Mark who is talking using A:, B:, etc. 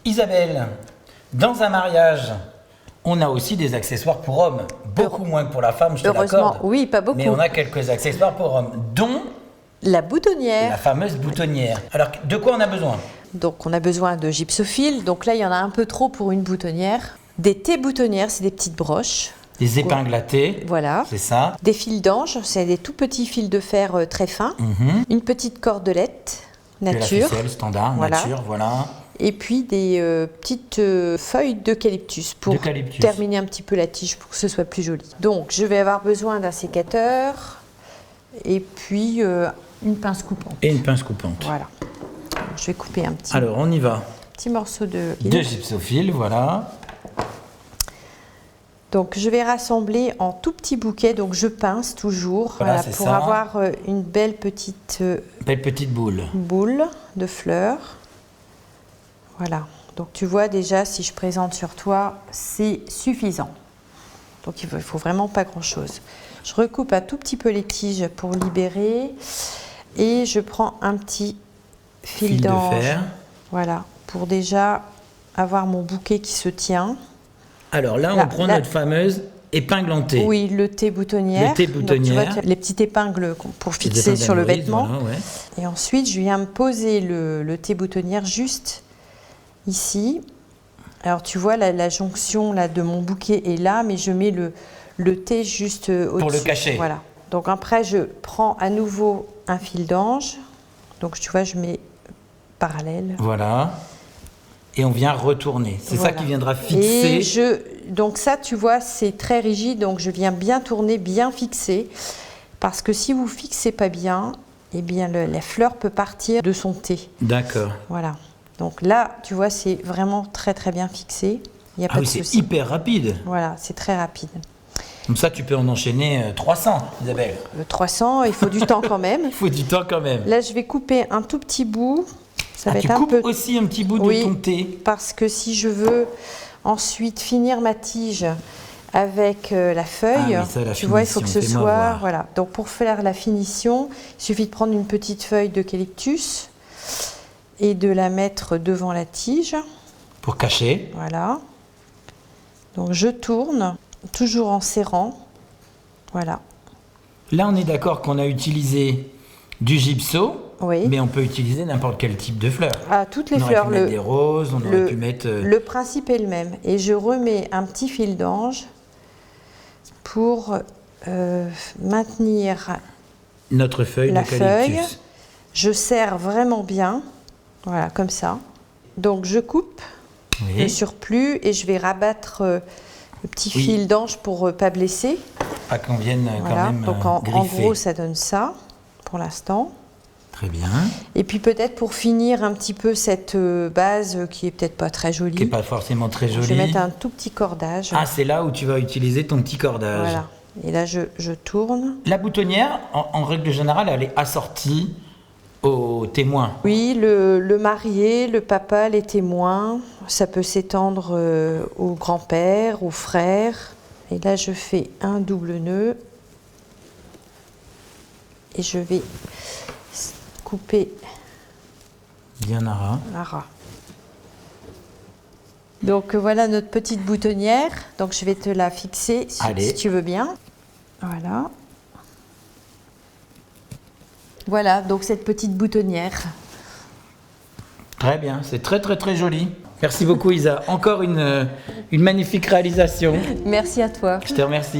A: Isabelle, dans un mariage, on a aussi des accessoires pour hommes. Beaucoup moins que pour la femme, je te
B: Heureusement,
A: l'accorde.
B: oui, pas beaucoup.
A: Mais on a quelques accessoires pour hommes, dont
B: La boutonnière.
A: la fameuse boutonnière. Alors, de quoi on a besoin?
B: Donc on a besoin de gypsophile. Donc là, il y en a un peu trop pour une boutonnière. Des T-boutonnières, c'est des petites broches.
A: Des épingles à thé,
B: Voilà.
A: c'est ça.
B: Des fils d'ange, c'est des tout petits fils de fer très fins. Une petite cordelette
A: De la
B: nature.
A: ficelle standard,
B: Voilà.
A: nature, voilà.
B: Et puis des petites feuilles d'eucalyptus pour
A: D'eucalyptus.
B: terminer un petit peu la tige pour que ce soit plus joli. Donc je vais avoir besoin d'un sécateur et puis une pince coupante.
A: Et une pince coupante.
B: Voilà. Je vais couper un
A: Alors, on y va.
B: petit morceau de
A: De gypsophile, voilà.
B: Donc je vais rassembler en tout petits bouquets, donc je pince toujours
A: Voilà, c'est
B: pour
A: ça.
B: avoir une belle petite
A: Belle petite boule.
B: boule de fleurs. Voilà, donc tu vois déjà si je présente sur toi, c'est suffisant. Donc il faut vraiment pas grand chose. Je recoupe un tout petit peu les tiges pour libérer et je prends un petit fil
A: Fil de
B: d'ange.
A: fer.
B: Voilà, pour déjà avoir mon bouquet qui se tient.
A: Alors là, on prend notre fameuse épingle en thé.
B: Oui, le T-boutonnière.
A: Le T-boutonnière.
B: Donc, tu vois, les petites épingles pour
A: Les
B: fixer
A: épingles
B: sur le
A: d'Amaurice,
B: vêtement.
A: voilà, ouais.
B: Et ensuite, je viens me poser le T-boutonnière juste ici. Alors, tu vois, la jonction là, de mon bouquet est là, mais je mets le T juste au-dessus.
A: Pour le cacher.
B: Voilà. Donc après, je prends à nouveau un fil d'ange. Donc, tu vois, je mets parallèle.
A: Voilà. Et on vient retourner. C'est
B: Voilà.
A: ça qui viendra fixer.
B: Donc ça, tu vois, c'est très rigide, donc je viens bien tourner, bien fixer. Parce que si vous fixez pas bien, eh bien la fleur peut partir de son thé.
A: D'accord.
B: Voilà. Donc là, tu vois, c'est vraiment très très bien fixé. Il y a
A: Ah
B: pas
A: oui,
B: de
A: c'est
B: souci.
A: hyper rapide.
B: Voilà, c'est très rapide.
A: Comme ça, tu peux en enchaîner 300, Isabelle.
B: Le 300, il faut du temps quand même.
A: Il faut du temps quand même.
B: Là, je vais couper un tout petit bout. Ça va
A: Tu
B: être un
A: coupes
B: peu...
A: aussi un petit bout de
B: Oui.
A: ton thé.
B: Parce que si je veux ensuite finir ma tige avec la feuille,
A: Ah oui, ça, la
B: tu vois, il faut que ce
A: finition, fais-moi
B: soit...
A: voir.
B: Voilà. Donc pour faire la finition, il suffit de prendre une petite feuille d'eucalyptus et de la mettre devant la tige.
A: Pour cacher.
B: Voilà. Donc je tourne, toujours en serrant. Voilà.
A: Là, on est d'accord qu'on a utilisé du gypso.
B: Oui.
A: Mais on peut utiliser n'importe quel type de fleurs.
B: Ah, toutes les
A: On aurait
B: fleurs.
A: pu mettre des roses, on aurait pu mettre...
B: Le principe est le même. Et je remets un petit fil d'ange pour maintenir
A: notre feuille
B: la feuille.
A: d'eucalyptus.
B: Je serre vraiment bien. Voilà, comme ça. Donc je coupe
A: Oui.
B: le surplus et je vais rabattre le petit
A: Oui.
B: fil d'ange pour pas blesser.
A: Pas qu'on vienne
B: Voilà.
A: quand même
B: Donc en
A: griffer.
B: gros, ça donne ça pour l'instant.
A: Très bien.
B: Et puis peut-être pour finir un petit peu cette base qui est peut-être pas très jolie.
A: Qui n'est pas forcément très jolie.
B: Je vais mettre un tout petit cordage.
A: Ah, c'est là où tu vas utiliser ton petit cordage.
B: Voilà. Et là, je tourne.
A: La boutonnière, en règle générale, elle est assortie aux témoins.
B: Oui, le marié, le papa, les témoins. Ça peut s'étendre au grand-père, aux frères. Et là, je fais un double nœud. Et je vais couper
A: Bien à ras.
B: à ras. Donc voilà notre petite boutonnière. Donc je vais te la fixer si tu veux bien. Voilà. Voilà, donc cette petite boutonnière.
A: Très bien, c'est très très très joli. Merci beaucoup Isa. Encore une magnifique réalisation.
B: Merci à toi.
A: Je te remercie.